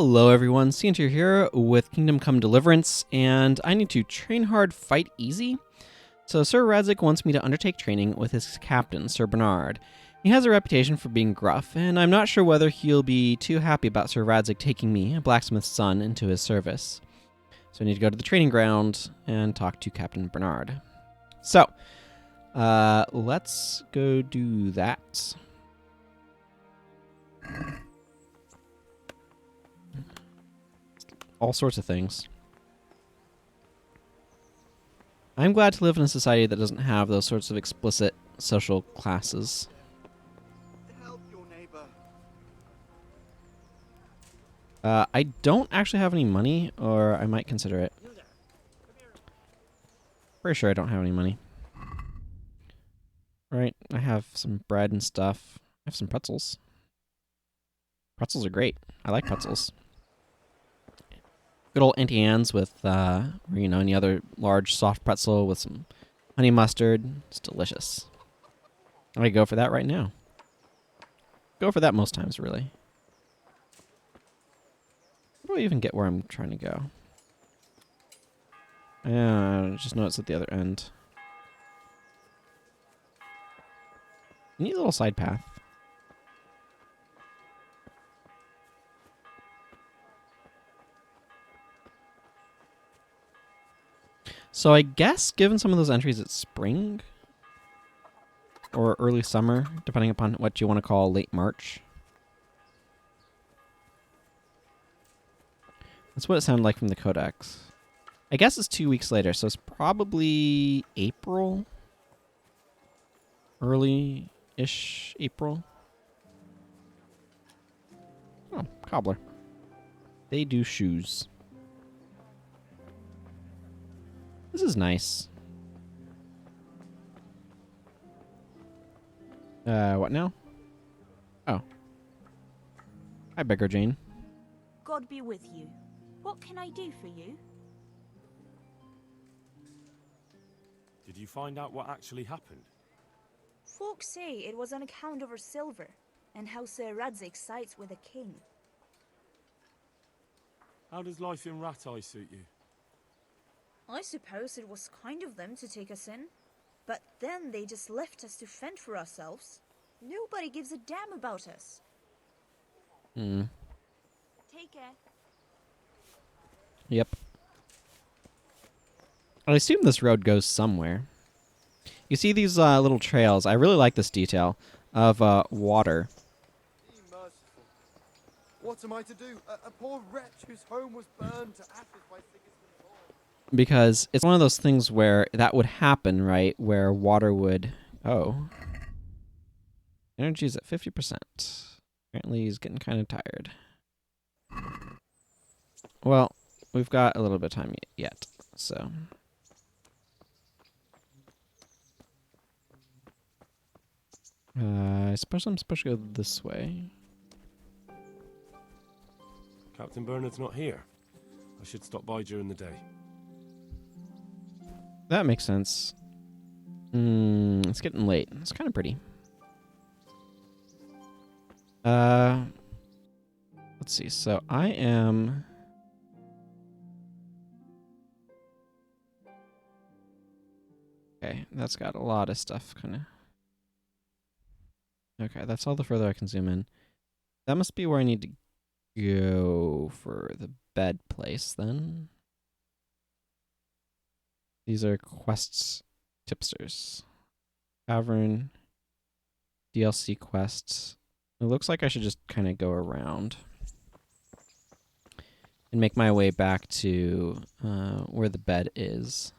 Hello everyone, Sientir here with Kingdom Come Deliverance, and I need to train hard, fight easy. So Sir Radzig wants me to undertake training with his captain, Sir Bernard. He has a reputation for being gruff, and I'm not sure whether he'll be too happy about Sir Radzig taking me, a blacksmith's son, into his service. So I need to go to the training ground and talk to Captain Bernard. So, let's go do that. All sorts of things. I'm glad to live in a society that doesn't have those sorts of explicit social classes. Help your neighbor. I don't actually have any money, or I might consider it. Pretty sure I don't have any money. Right, I have some bread and stuff. I have some pretzels. Pretzels are great. I like pretzels. Good old Auntie Anne's with, any other large soft pretzel with some honey mustard. It's delicious. I could go for that right now. Go for that most times, really. How do I even get where I'm trying to go? I just know it's at the other end. Neat little side path. So I guess, given some of those entries, it's spring or early summer, depending upon what you want to call late March. That's what it sounded like from the codex. I guess it's 2 weeks later, so it's probably April? Early-ish April? Oh, cobbler. They do shoes. This is nice. What now? Oh. Hi, Beggar Jane. God be with you. What can I do for you? Did you find out what actually happened? Folks say it was on account of her silver, and how Sir Radzig sides with a king. How does life in Rattay suit you? I suppose it was kind of them to take us in, but then they just left us to fend for ourselves. Nobody gives a damn about us. Take care. Yep. I assume this road goes somewhere. You see these little trails. I really like this detail of water. Be merciful. What am I to do? A poor wretch whose home was burned to ashes by Sigismund's sword. Because it's one of those things where that would happen, right? Where water would... Oh. Energy's at 50%. Apparently he's getting kind of tired. Well, we've got a little bit of time yet, so... I suppose I'm supposed to go this way. Captain Bernard's not here. I should stop by during the day. That makes sense. It's getting late. It's kind of pretty. Let's see. So I am... Okay, that's got a lot of stuff, kind of. Okay, that's all the further I can zoom in. That must be where I need to go for the bed place, then. These are quests, tipsters. Tavern, DLC quests. It looks like I should just kind of go around and make my way back to where the bed is.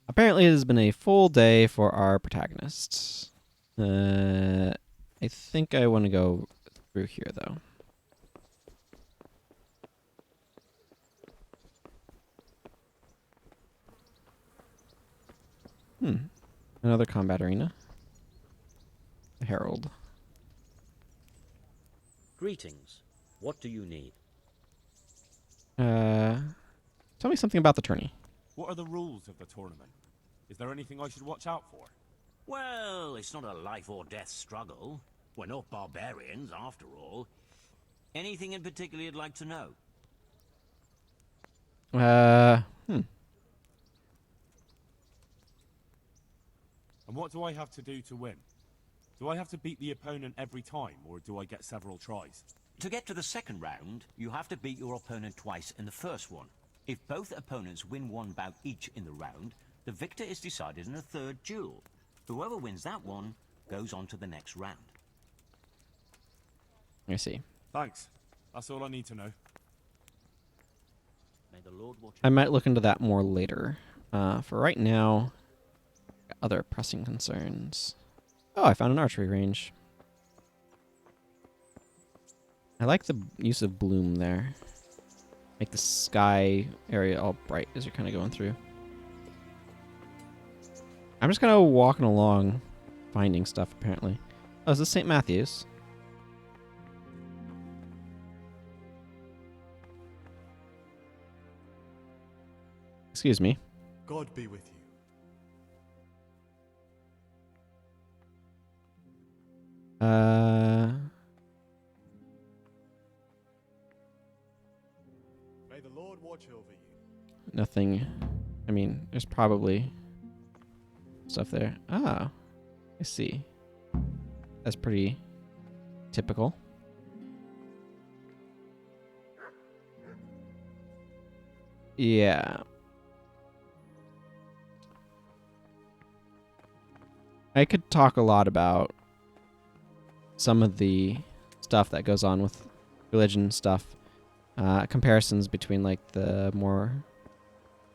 Apparently it has been a full day for our protagonists. I think I want to go through here, though. Another combat arena. A herald. Greetings. What do you need? Tell me something about the tourney. What are the rules of the tournament? Is there anything I should watch out for? Well, it's not a life or death struggle. We're not barbarians, after all. Anything in particular you'd like to know? And what do I have to do to win? Do I have to beat the opponent every time, or do I get several tries? To get to the second round, you have to beat your opponent twice in the first one. If both opponents win one bout each in the round, the victor is decided in a third duel. Whoever wins that one goes on to the next round. I see. Thanks. That's all I need to know. May the Lord watch I might look into that more later. For right now, other pressing concerns. Oh, I found an archery range. I like the use of bloom there. Make the sky area all bright as you're kind of going through. I'm just kind of walking along, finding stuff, apparently. Oh, is this St. Matthew's? Excuse me. God be with you. May the Lord watch over you. Nothing. I mean, there's probably stuff there. Ah, I see. That's pretty typical. Yeah. I could talk a lot about some of the stuff that goes on with religion stuff. Comparisons between like the more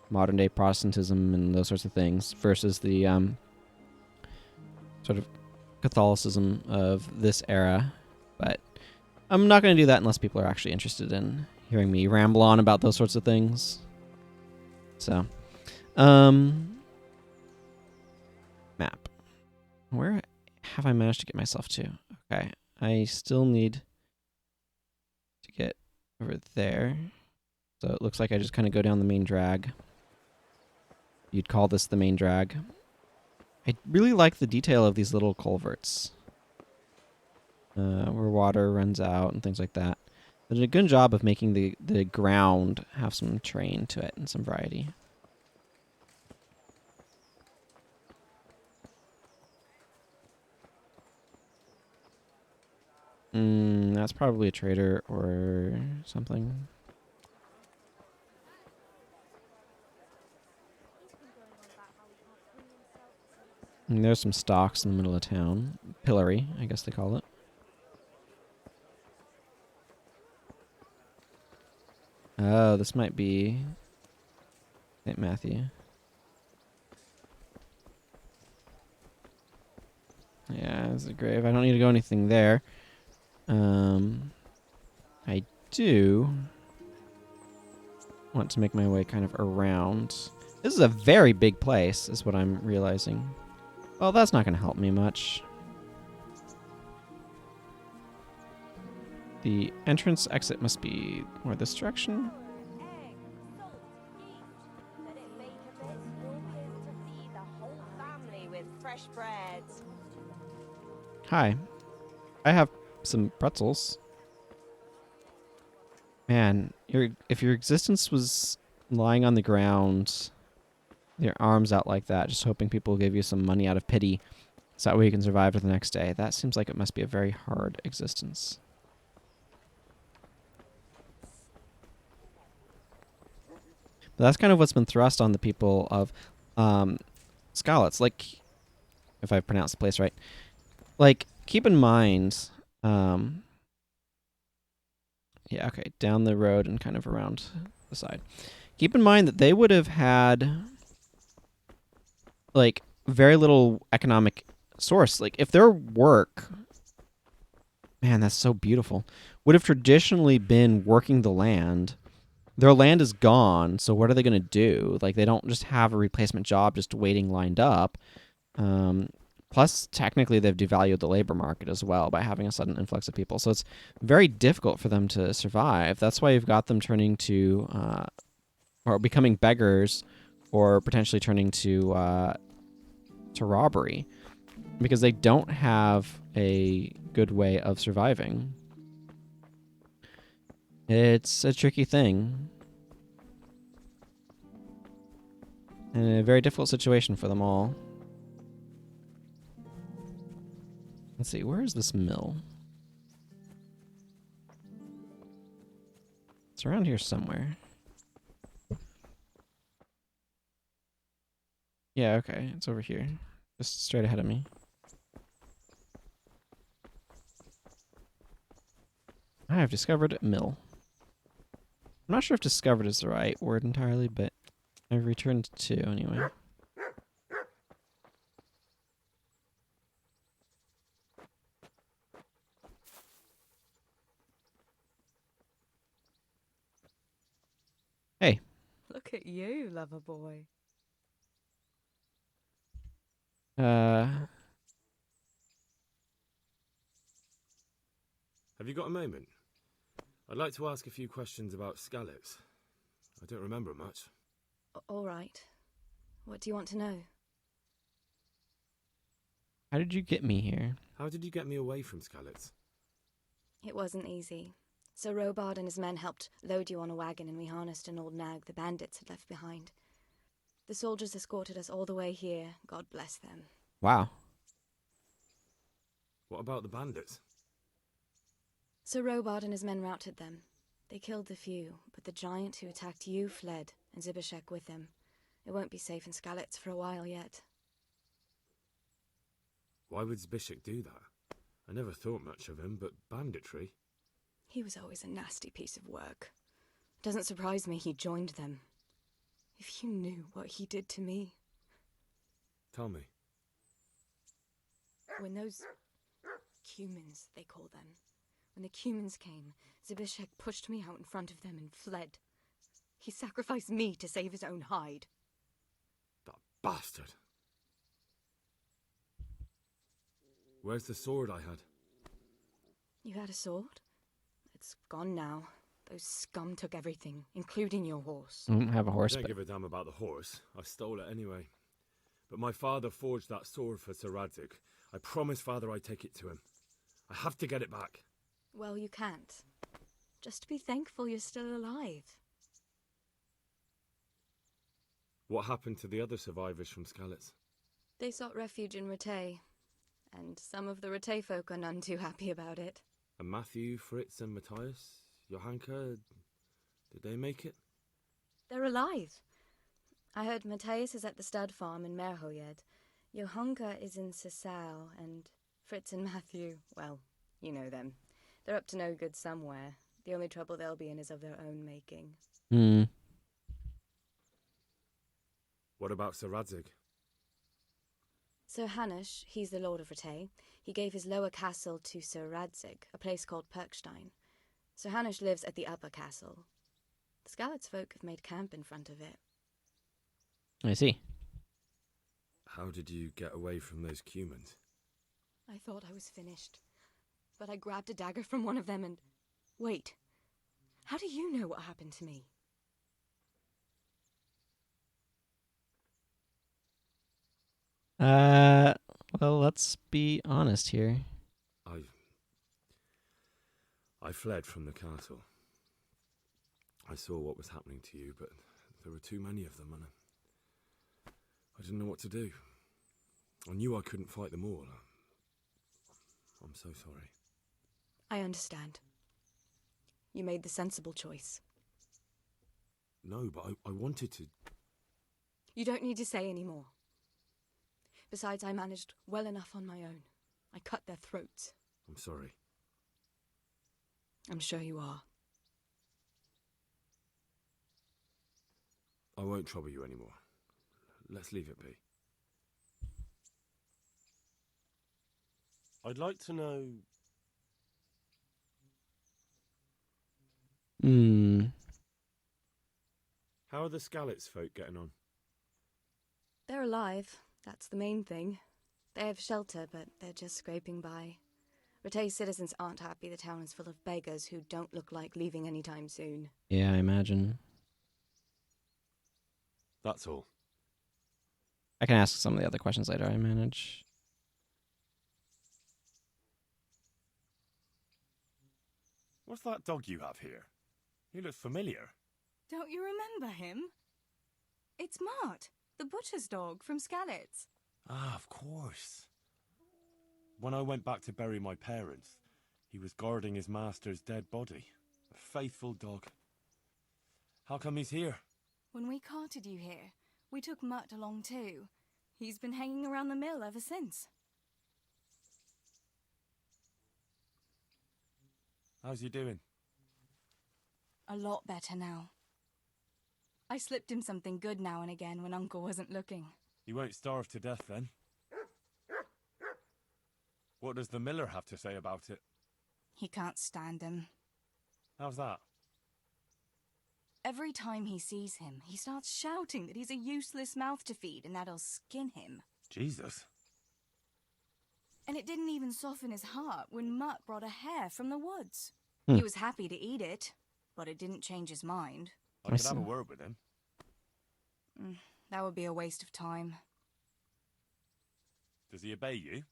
modern day Protestantism and those sorts of things versus the sort of Catholicism of this era. But I'm not going to do that unless people are actually interested in hearing me ramble on about those sorts of things. So, map. Where have I managed to get myself to? Okay, I still need to get over there. So it looks like I just kind of go down the main drag. You'd call this the main drag. I really like the detail of these little culverts. Where water runs out and things like that. They did a good job of making the ground have some terrain to it and some variety. That's probably a trader or something. And there's some stocks in the middle of town. Pillory, I guess they call it. Oh, this might be St. Matthew. Yeah, there's a grave. I don't need to go anything there. I do want to make my way kind of around. This is a very big place, is what I'm realizing. Well, that's not going to help me much. The entrance exit must be more this direction. Hi. I have some pretzels. Man, if your existence was lying on the ground, your arms out like that, just hoping people will give you some money out of pity, so that way you can survive to the next day, that seems like it must be a very hard existence. But that's kind of what's been thrust on the people of Skalitz. Like, if I pronounced the place right. Like, keep in mind... yeah, okay, down the road and kind of around the side. Keep in mind that they would have had, like, very little economic source. Like, if their work... Man, that's so beautiful. Would have traditionally been working the land... Their land is gone, so what are they going to do? Like, they don't just have a replacement job just waiting lined up. Plus, technically, they've devalued the labor market as well by having a sudden influx of people. So it's very difficult for them to survive. That's why you've got them turning to, or becoming beggars, or potentially turning to robbery, because they don't have a good way of surviving. It's a tricky thing. And a very difficult situation for them all. Let's see, where is this mill? It's around here somewhere. Yeah, okay, it's over here. Just straight ahead of me. I have discovered mill. I'm not sure if discovered is the right word entirely, but I've returned to anyway. Hey. Look at you, lover boy. Uh, Have you got a moment? I'd like to ask a few questions about Skalitz. I don't remember much. All right. What do you want to know? how did you get me here? How did you get me away from Skalitz? It wasn't easy. So Robard and his men helped load you on a wagon and we harnessed an old nag the bandits had left behind. The soldiers escorted us all the way here, God bless them. Wow. What about the bandits? So Robard and his men routed them. They killed the few, but the giant who attacked you fled, and Zibishek with him. It won't be safe in Skalitz for a while yet. Why would Zbyszek do that? I never thought much of him, but banditry? He was always a nasty piece of work. Doesn't surprise me he joined them. If you knew what he did to me. Tell me. When those cumins, they call them, when the cumins came, Zbyszek pushed me out in front of them and fled. He sacrificed me to save his own hide. That bastard! Where's the sword I had? You had a sword? It's gone now. Those scum took everything, including your horse. I don't have a horse, I don't but give a damn about the horse. I stole it anyway. But my father forged that sword for Sir Radzik. I promised father I'd take it to him. I have to get it back. Well, you can't. Just be thankful you're still alive. What happened to the other survivors from Skalitz? They sought refuge in Rattay, and some of the Rattay folk are none too happy about it. And Matthew, Fritz and Matthias? Johanka? Did they make it? They're alive. I heard Matthias is at the stud farm in Merhoyed. Johanka is in Sasau, and Fritz and Matthew, well, you know them. They're up to no good somewhere. The only trouble they'll be in is of their own making. What about Sir Radzik? Sir Hanush, he's the Lord of Rattay. He gave his lower castle to Sir Radzik, a place called Perkstein. Sir Hanush lives at the upper castle. The Skalitz folk have made camp in front of it. I see. How did you get away from those cumins? I thought I was finished, but I grabbed a dagger from one of them and... Wait, how do you know what happened to me? Well, let's be honest here. I fled from the castle. I saw what was happening to you, but there were too many of them, and I didn't know what to do. I knew I couldn't fight them all. I'm so sorry. I understand. You made the sensible choice. No, but I wanted to... You don't need to say any more. Besides, I managed well enough on my own. I cut their throats. I'm sorry. I'm sure you are. I won't trouble you anymore. Let's leave it be. I'd like to know... How are the Skalitz folk getting on? They're alive. That's the main thing. They have shelter, but they're just scraping by. Rattay citizens aren't happy the town is full of beggars who don't look like leaving anytime soon. Yeah, I imagine. That's all. I can ask some of the other questions later, I manage. What's that dog you have here? He looks familiar. Don't you remember him? It's Mutt, the butcher's dog from Skalitz. Ah, of course. When I went back to bury my parents, he was guarding his master's dead body. A faithful dog. How come he's here? When we carted you here, we took Mutt along too. He's been hanging around the mill ever since. How's he doing? A lot better now. I slipped him something good now and again when Uncle wasn't looking. He won't starve to death then. What does the miller have to say about it? He can't stand him. How's that? Every time he sees him, he starts shouting that he's a useless mouth to feed and that he'll skin him. Jesus. And it didn't even soften his heart when Mutt brought a hare from the woods. Hmm. He was happy to eat it, but it didn't change his mind. I could have a word with him. That would be a waste of time. Does he obey you?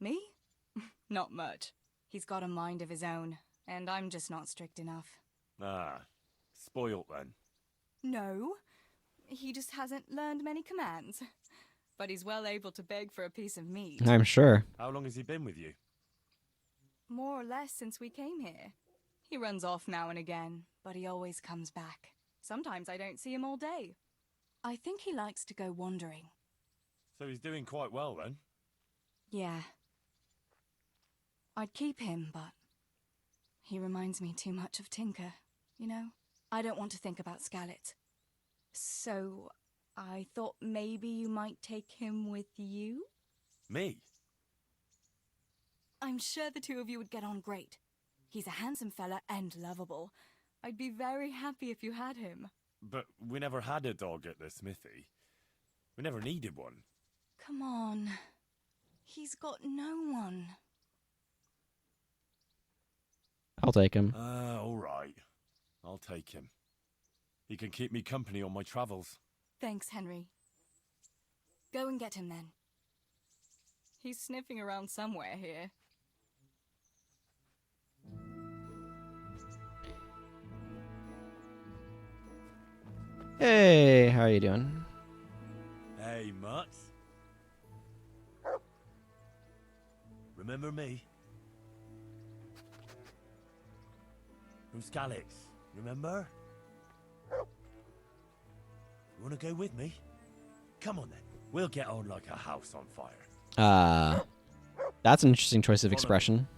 Me? Not much. He's got a mind of his own, and I'm just not strict enough. Ah, spoilt then. No, he just hasn't learned many commands. But he's well able to beg for a piece of meat. I'm sure. How long has he been with you? More or less since we came here. He runs off now and again, but he always comes back. Sometimes I don't see him all day. I think he likes to go wandering. So he's doing quite well then? Yeah. I'd keep him, but he reminds me too much of Tinker, you know? I don't want to think about Skalitz. So I thought maybe you might take him with you? Me? I'm sure the two of you would get on great. He's a handsome fella and lovable. I'd be very happy if you had him. But we never had a dog at the smithy. We never needed one. Come on. He's got no one. I'll take him. All right. I'll take him. He can keep me company on my travels. Thanks, Henry. Go and get him then. He's sniffing around somewhere here. Hey, how are you doing? Hey, Mutt. Remember me? From Skalitz, remember? You want to go with me? Come on then. We'll get on like a house on fire. That's an interesting choice of expression.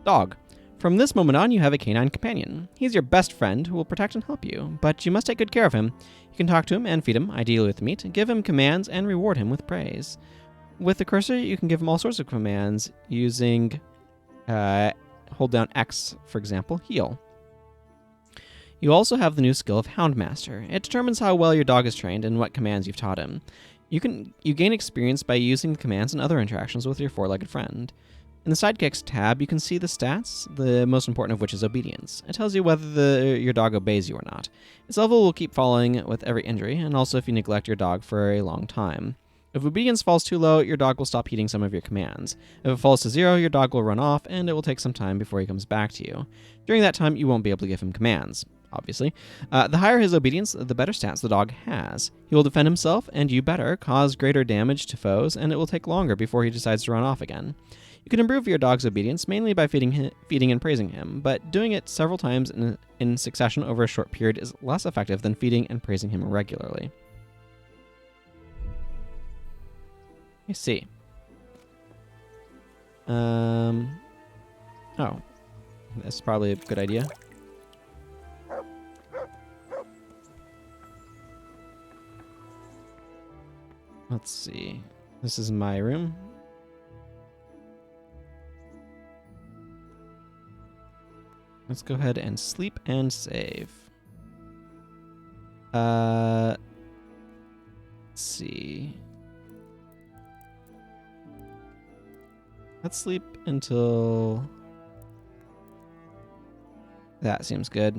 Dog. From this moment on, you have a canine companion. He's your best friend who will protect and help you, but you must take good care of him. You can talk to him and feed him, ideally with meat, give him commands, and reward him with praise. With the cursor, you can give him all sorts of commands using, hold down X, for example, heal. You also have the new skill of Houndmaster. It determines how well your dog is trained and what commands you've taught him. You gain experience by using the commands and other interactions with your four-legged friend. In the Sidekicks tab, you can see the stats, the most important of which is obedience. It tells you whether your dog obeys you or not. Its level will keep falling with every injury, and also if you neglect your dog for a long time. If obedience falls too low, your dog will stop heeding some of your commands. If it falls to 0, your dog will run off, and it will take some time before he comes back to you. During that time, you won't be able to give him commands, obviously. The higher his obedience, the better stats the dog has. He will defend himself, and you better, cause greater damage to foes, and it will take longer before he decides to run off again. You can improve your dog's obedience mainly by feeding and praising him, but doing it several times in succession over a short period is less effective than feeding and praising him regularly. I see. Oh, that's probably a good idea. Let's see. This is my room. Let's go ahead and sleep and save. Let's see. Let's sleep until... That seems good.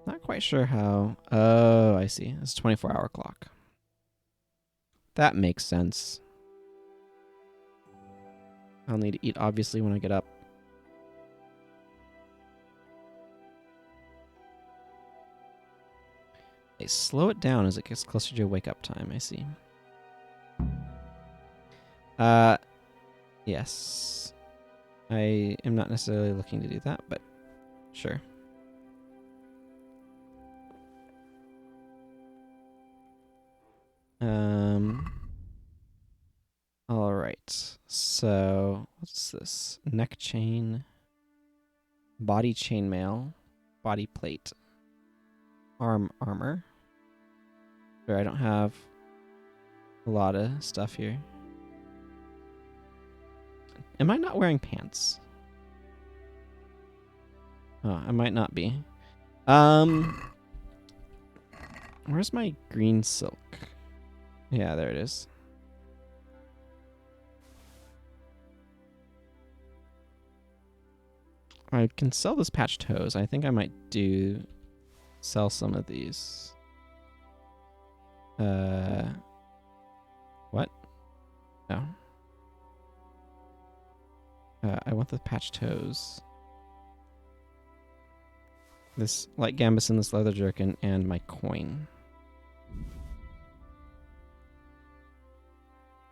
Not quite sure how... Oh, I see. It's a 24-hour clock. That makes sense. I'll need to eat, obviously, when I get up. They slow it down as it gets closer to wake up time, I see. Yes. I am not necessarily looking to do that, but sure. All right. So, what's this? Neck chain, body chainmail, body plate, armor. Sure, I don't have a lot of stuff here. Am I not wearing pants? Oh, I might not be. Where's my green silk? Yeah, there it is. I can sell this patched hose. I think I might sell some of these. What? No. I want the patched hose. This light gambeson, this leather jerkin, and my coin.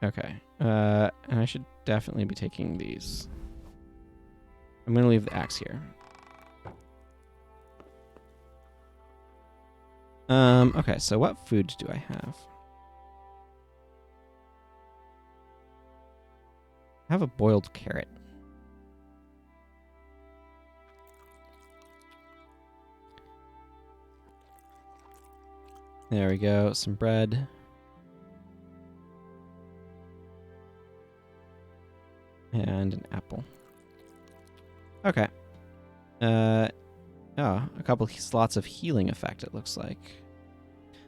Okay. And I should definitely be taking these. I'm going to leave the axe here. Okay, so what food do I have? I have a boiled carrot. There we go. Some bread. And an apple. Okay. Oh, a couple slots of healing effect, it looks like.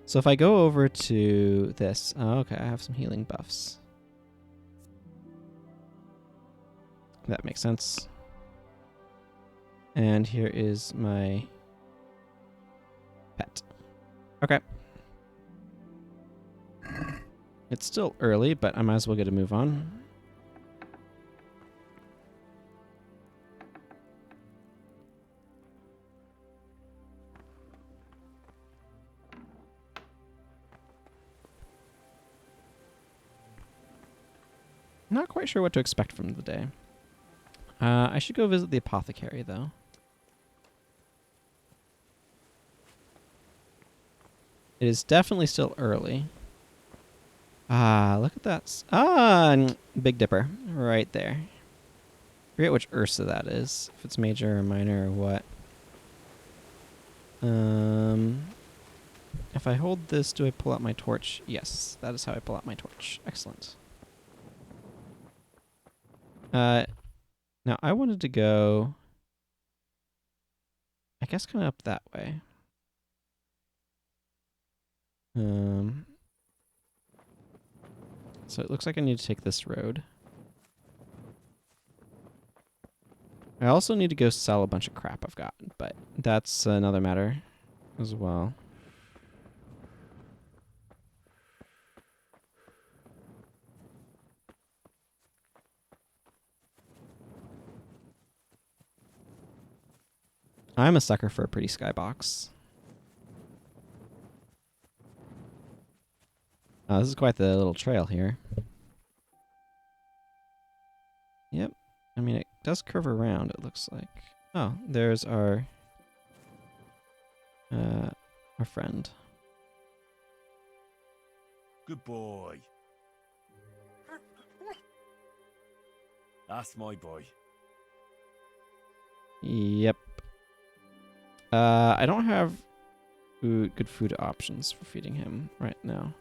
So if I go over to this... Oh, okay, I have some healing buffs. That makes sense. And here is my pet. Okay. It's still early, but I might as well get a move on. Not quite sure what to expect from the day. I should go visit the apothecary, though. It is definitely still early. Ah, look at that. Big Dipper. Right there. Forget which Ursa that is. If it's major or minor or what. If I hold this, do I pull out my torch? Yes, that is how I pull out my torch. Excellent. Now I wanted to go, I guess, kind of up that way. So it looks like I need to take this road. I also need to go sell a bunch of crap I've got, but that's another matter as well. I'm a sucker for a pretty skybox. Oh, this is quite the little trail here. Yep. I mean, it does curve around, it looks like. Oh, there's our friend. Good boy. That's my boy. Yep. I don't have good food options for feeding him right now.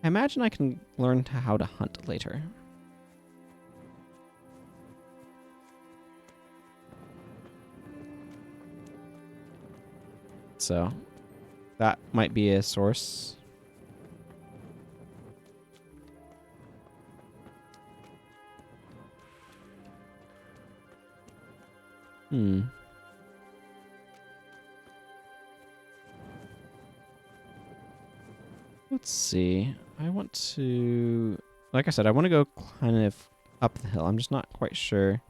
I imagine I can learn how to hunt later. So, that might be a source. Let's see. I want to... Like I said, I want to go kind of up the hill. I'm just not quite sure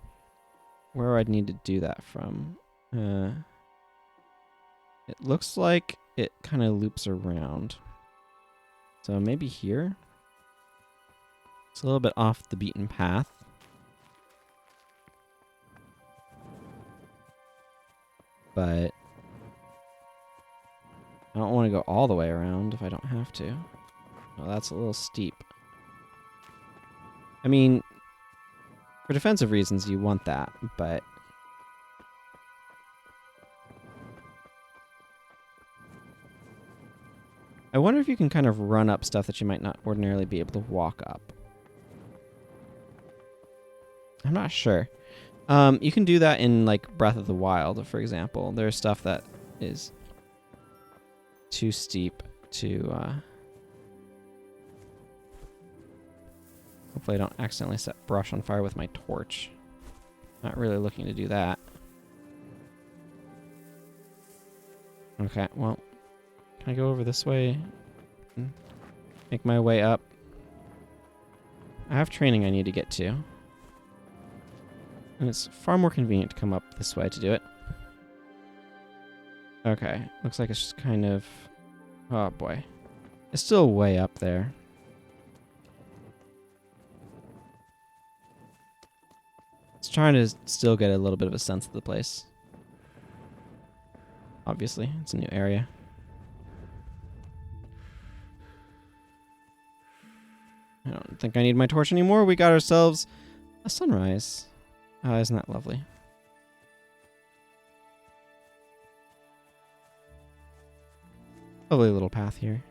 where I'd need to do that from. It looks like it kind of loops around. So maybe here? It's a little bit off the beaten path. But I don't want to go all the way around if I don't have to. Oh, that's a little steep. I mean, for defensive reasons, you want that, but... I wonder if you can kind of run up stuff that you might not ordinarily be able to walk up. I'm not sure. You can do that in, like, Breath of the Wild, for example. There's stuff that is too steep to... Hopefully I don't accidentally set brush on fire with my torch. Not really looking to do that. Okay, well... Can I go over this way? Make my way up. I have training I need to get to. And it's far more convenient to come up this way to do it. Okay, looks like it's just kind of... Oh boy. It's still way up there. It's trying to still get a little bit of a sense of the place. Obviously, it's a new area. I don't think I need my torch anymore. We got ourselves a sunrise. Isn't that lovely? Lovely little path here.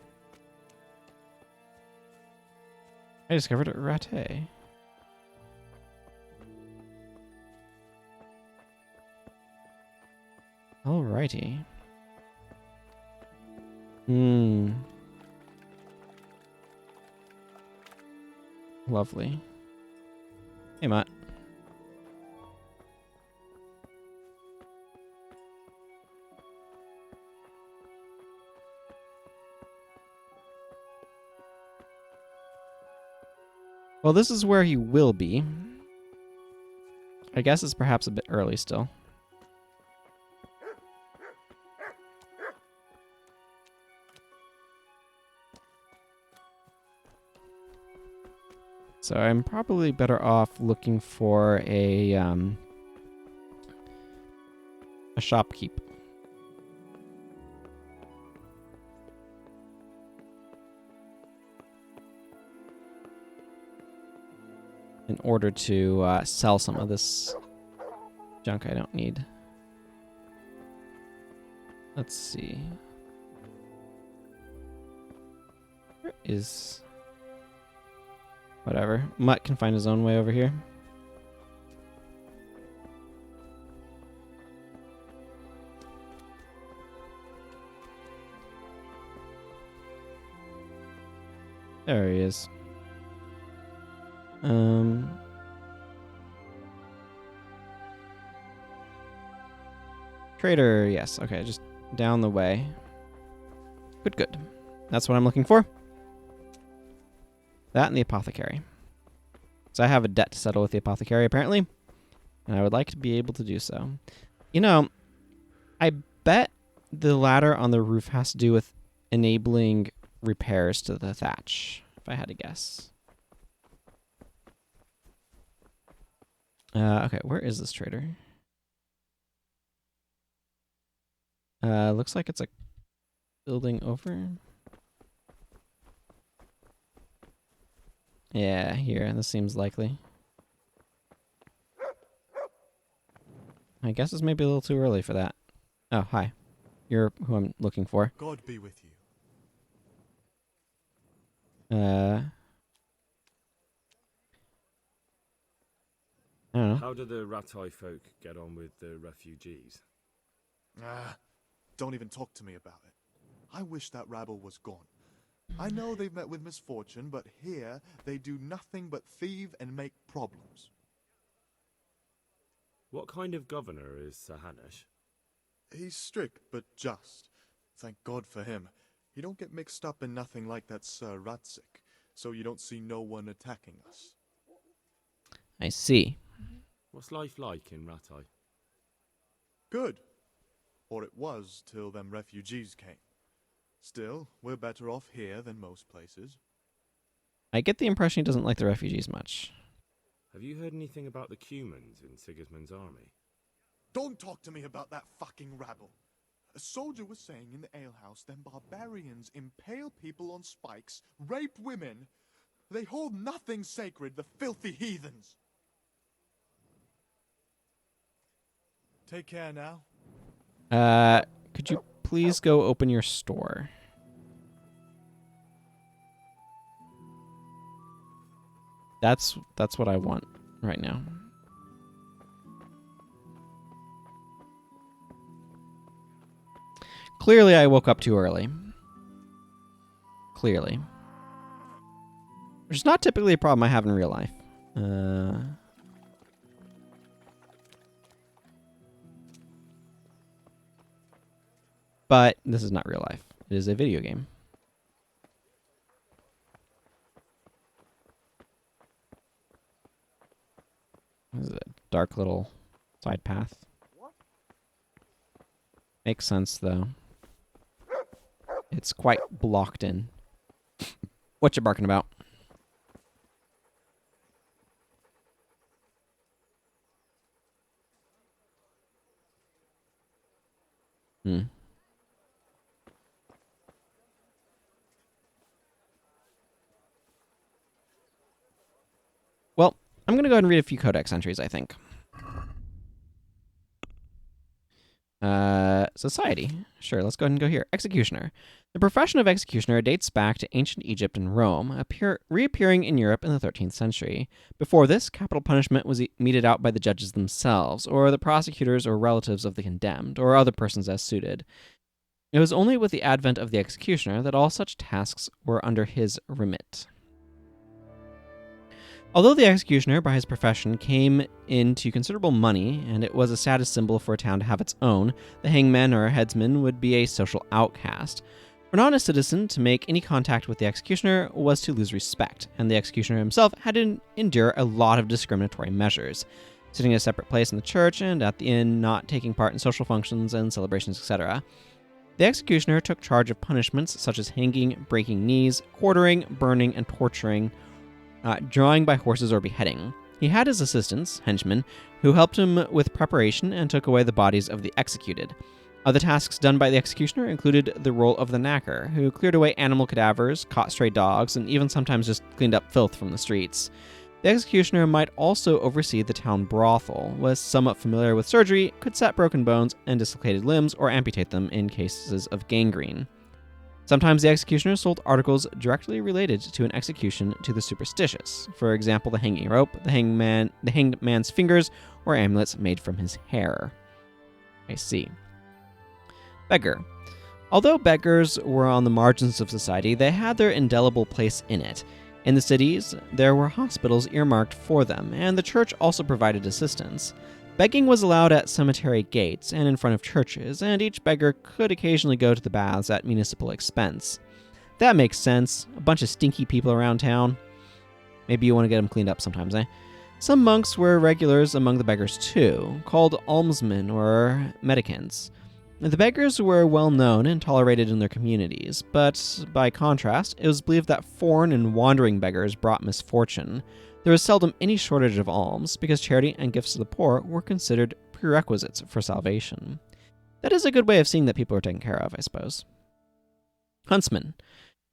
I discovered a Rattay. Alrighty. Lovely. Hey, Mutt. Well, this is where he will be. I guess it's perhaps a bit early still. So I'm probably better off looking for a shopkeep. In order to sell some of this junk I don't need. Let's see. Where is... Whatever. Mutt can find his own way over here. There he is. Trader, yes. Okay, just down the way. Good, good. That's what I'm looking for. That and the apothecary. So I have a debt to settle with the apothecary, apparently. And I would like to be able to do so. You know, I bet the ladder on the roof has to do with enabling repairs to the thatch, if I had to guess. Okay, where is this trader? Looks like it's a building over. Yeah, here. This seems likely. I guess it's maybe a little too early for that. Oh, hi. You're who I'm looking for. God be with you. I don't know. How do the Rattay folk get on with the refugees? Don't even talk to me about it. I wish that rabble was gone. I know they've met with misfortune, but here they do nothing but thieve and make problems. What kind of governor is Sir Hanush? He's strict, but just. Thank God for him. He don't get mixed up in nothing like that Sir Ratzik. so you don't see no one attacking us. I see. What's life like in Rattay? Good. Or it was till them refugees came. Still, we're better off here than most places. I get the impression he doesn't like the refugees much. Have you heard anything about the Cumans in Sigismund's army? Don't talk to me about that fucking rabble. A soldier was saying in the alehouse them barbarians impale people on spikes, rape women. They hold nothing sacred, the filthy heathens. Take care now. Could you please go open your store? That's what I want right now. Clearly, I woke up too early. Clearly. Which is not typically a problem I have in real life. But this is not real life. It is a video game. This is a dark little side path. Makes sense, though. It's quite blocked in. What you barking about? Well, I'm going to go ahead and read a few codex entries, I think. Society. Sure, let's go ahead and go here. Executioner. The profession of executioner dates back to ancient Egypt and Rome, reappearing in Europe in the 13th century. Before this, capital punishment was meted out by the judges themselves, or the prosecutors or relatives of the condemned, or other persons as suited. It was only with the advent of the executioner that all such tasks were under his remit. Although the executioner, by his profession, came into considerable money, and it was a status symbol for a town to have its own, the hangman or headsman would be a social outcast. For an honest citizen to make any contact with the executioner was to lose respect, and the executioner himself had to endure a lot of discriminatory measures, sitting in a separate place in the church and at the inn, not taking part in social functions and celebrations, etc. The executioner took charge of punishments such as hanging, breaking knees, quartering, burning, and torturing, drawing by horses or beheading. He had his assistants, henchmen, who helped him with preparation and took away the bodies of the executed. Other tasks done by the executioner included the role of the knacker, who cleared away animal cadavers, caught stray dogs, and even sometimes just cleaned up filth from the streets. The executioner might also oversee the town brothel, was somewhat familiar with surgery, could set broken bones and dislocated limbs or amputate them in cases of gangrene. Sometimes the executioner sold articles directly related to an execution to the superstitious. For example, the hanging rope, the hanged man's fingers, or amulets made from his hair. I see. Beggar. Although beggars were on the margins of society, they had their indelible place in it. In the cities, there were hospitals earmarked for them, and the church also provided assistance. Begging was allowed at cemetery gates and in front of churches, and each beggar could occasionally go to the baths at municipal expense. That makes sense. A bunch of stinky people around town. Maybe you want to get them cleaned up sometimes, eh? Some monks were regulars among the beggars too, called almsmen or mendicants. The beggars were well known and tolerated in their communities, but by contrast, it was believed that foreign and wandering beggars brought misfortune. There was seldom any shortage of alms, because charity and gifts to the poor were considered prerequisites for salvation. That is a good way of seeing that people are taken care of, I suppose. Huntsmen.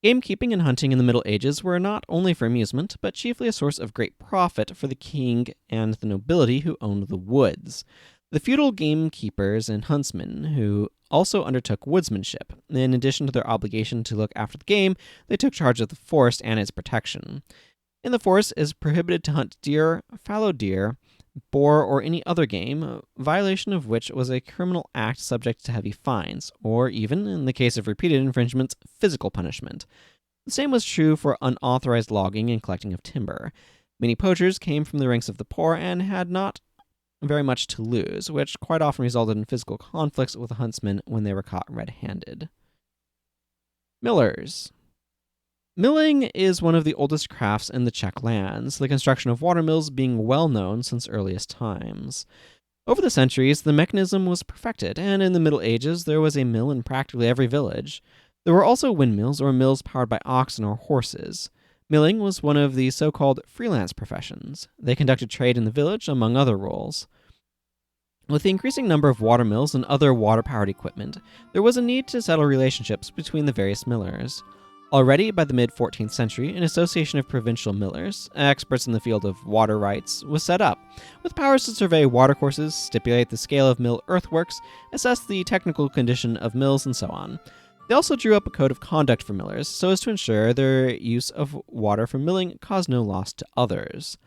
Gamekeeping and hunting in the Middle Ages were not only for amusement, but chiefly a source of great profit for the king and the nobility who owned the woods. The feudal gamekeepers and huntsmen, who also undertook woodsmanship. In addition to their obligation to look after the game, they took charge of the forest and its protection. In the forest, it is prohibited to hunt deer, fallow deer, boar, or any other game, violation of which was a criminal act subject to heavy fines, or even, in the case of repeated infringements, physical punishment. The same was true for unauthorized logging and collecting of timber. Many poachers came from the ranks of the poor and had not very much to lose, which quite often resulted in physical conflicts with the huntsmen when they were caught red-handed. Millers. Milling is one of the oldest crafts in the Czech lands, the construction of watermills being well known since earliest times. Over the centuries, the mechanism was perfected, and in the Middle Ages, there was a mill in practically every village. There were also windmills or mills powered by oxen or horses. Milling was one of the so-called freelance professions. They conducted trade in the village, among other roles. With the increasing number of watermills and other water-powered equipment, there was a need to settle relationships between the various millers. Already by the mid-14th century, an association of provincial millers, experts in the field of water rights, was set up, with powers to survey watercourses, stipulate the scale of mill earthworks, assess the technical condition of mills, and so on. They also drew up a code of conduct for millers, so as to ensure their use of water for milling caused no loss to others.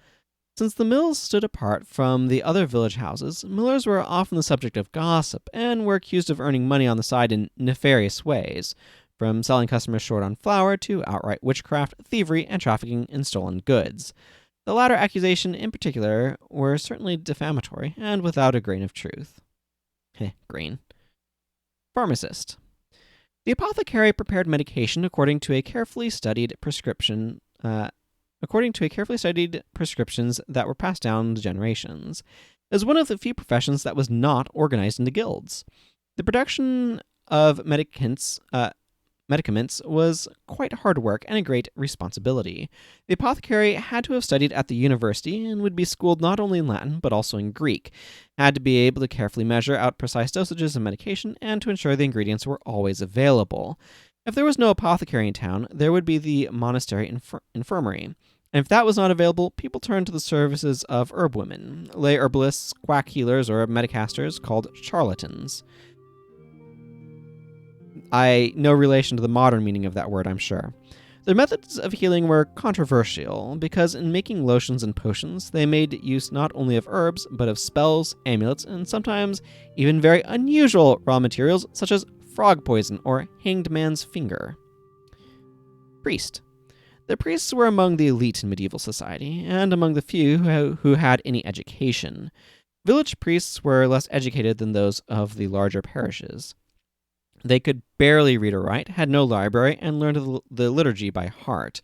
Since the mills stood apart from the other village houses, millers were often the subject of gossip, and were accused of earning money on the side in nefarious ways, from selling customers short on flour to outright witchcraft, thievery, and trafficking in stolen goods. The latter accusation in particular were certainly defamatory and without a grain of truth. Grain. Pharmacist. The apothecary prepared medication according to carefully studied prescriptions that were passed down the generations. It was one of the few professions that was not organized into guilds. The production of medicaments was quite hard work and a great responsibility. The apothecary had to have studied at the university and would be schooled not only in Latin but also in Greek, had to be able to carefully measure out precise dosages of medication and to ensure the ingredients were always available. If there was no apothecary in town, there would be the monastery infirmary. And if that was not available, people turned to the services of herb women, lay herbalists, quack healers, or medicasters called charlatans. No relation to the modern meaning of that word, I'm sure. Their methods of healing were controversial, because in making lotions and potions, they made use not only of herbs, but of spells, amulets, and sometimes even very unusual raw materials, such as frog poison or hanged man's finger. Priest. The priests were among the elite in medieval society, and among the few who had any education. Village priests were less educated than those of the larger parishes. They could barely read or write, had no library, and learned the liturgy by heart.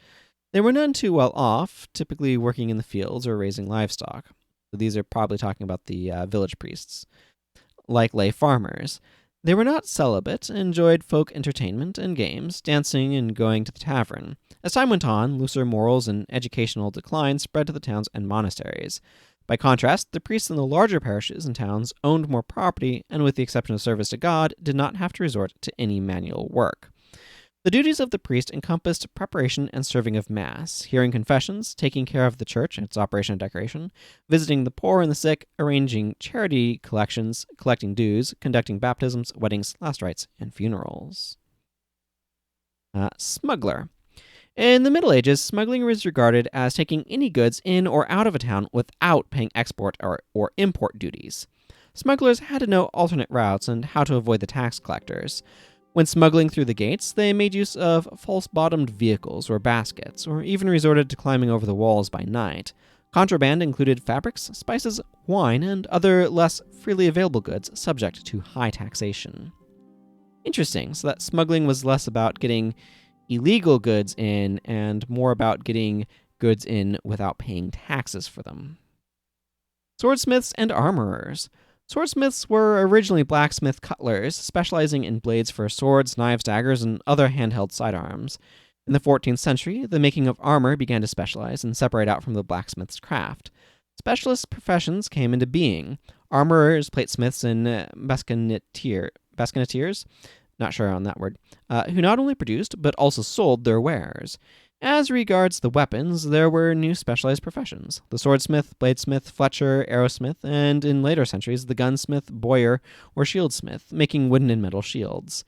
They were none too well off, typically working in the fields or raising livestock. So these are probably talking about the village priests. Like lay farmers. They were not celibate, enjoyed folk entertainment and games, dancing and going to the tavern. As time went on, looser morals and educational decline spread to the towns and monasteries. By contrast, the priests in the larger parishes and towns owned more property and, with the exception of service to God, did not have to resort to any manual work. The duties of the priest encompassed preparation and serving of Mass, hearing confessions, taking care of the church and its operation and decoration, visiting the poor and the sick, arranging charity collections, collecting dues, conducting baptisms, weddings, last rites, and funerals. Smuggler. In the Middle Ages, smuggling was regarded as taking any goods in or out of a town without paying export or import duties. Smugglers had to know alternate routes and how to avoid the tax collectors. When smuggling through the gates, they made use of false-bottomed vehicles or baskets, or even resorted to climbing over the walls by night. Contraband included fabrics, spices, wine, and other less freely available goods subject to high taxation. Interesting, so that smuggling was less about getting illegal goods in and more about getting goods in without paying taxes for them. Swordsmiths and armorers. Swordsmiths were originally blacksmith cutlers, specializing in blades for swords, knives, daggers, and other handheld sidearms. In the 14th century, the making of armor began to specialize and separate out from the blacksmith's craft. Specialist professions came into being. Armorers, platesmiths, and baskinetiers, not sure on that word, who not only produced, but also sold their wares. As regards the weapons, there were new specialized professions: the swordsmith, bladesmith, fletcher, arrowsmith, and in later centuries, the gunsmith, bowyer, or shieldsmith, making wooden and metal shields.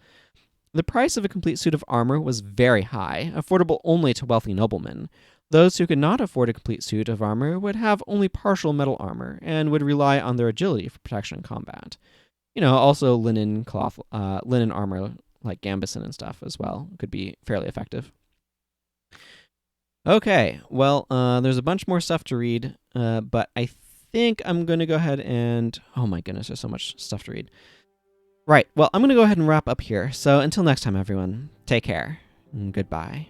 The price of a complete suit of armor was very high, affordable only to wealthy noblemen. Those who could not afford a complete suit of armor would have only partial metal armor, and would rely on their agility for protection in combat. Also linen armor, like gambeson and stuff as well, could be fairly effective. Okay, well, there's a bunch more stuff to read, but I think I'm going to go ahead and... Oh my goodness, there's so much stuff to read. Right, well, I'm going to go ahead and wrap up here. So until next time, everyone, take care, and goodbye.